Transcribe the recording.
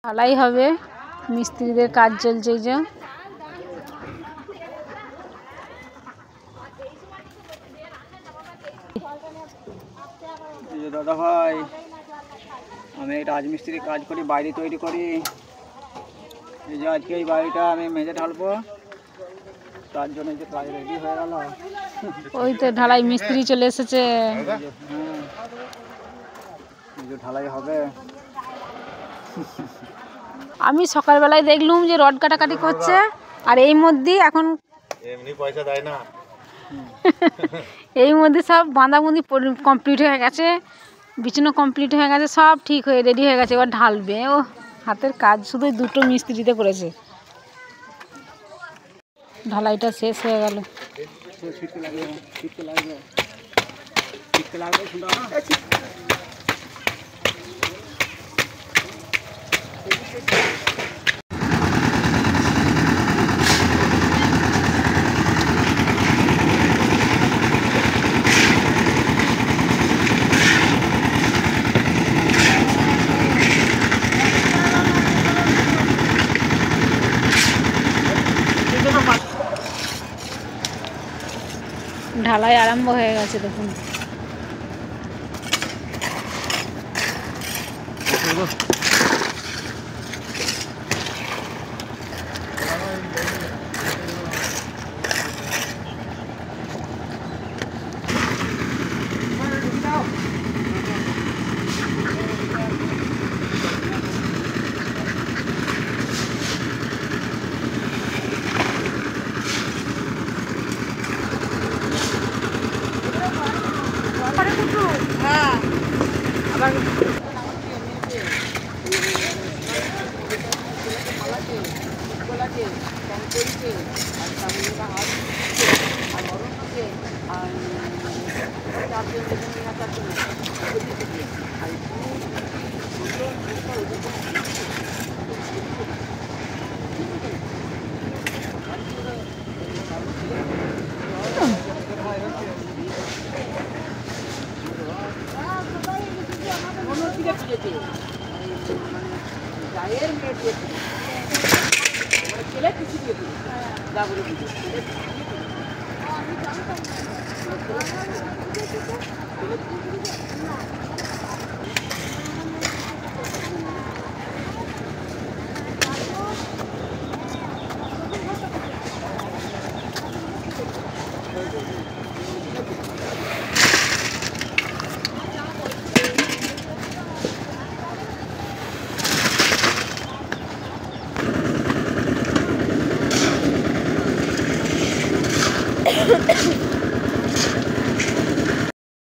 ঢালাই হবে, মিস্ত্রিদের কাজ চলছে। এই যে দাদা ভাই, আমি এই রাজমিস্ত্রির কাজ করি, বাড়ি তৈরি করি। এই যে আজকে এই বাড়িটা আমি মেঝে ঢালবো, তার জন্য যে কাজ রেডি হয়ে গেল। ওই তো ঢালাই মিস্ত্রি চলে এসেছে। ঢালাই হবে। আমি সকালবেলায় দেখলুম যে রড কাটাকাটি করছে, আর এই মধ্যে এখন এমনি পয়সা দেয় না। এই মধ্যে সব বাঁধাবুঁদি কমপ্লিট হয়ে গেছে, বিছানো কমপ্লিট হয়ে গেছে, সব ঠিক হয়ে রেডি হয়ে গেছে। এবার ঢালবে। ও হাতের কাজ শুধু দুটো মিস্ত্রিতে করেছে, ঢালাইটা শেষ হয়ে গেল। ঢালাই আরম্ভ হয়ে গেছে দেখুন। আবার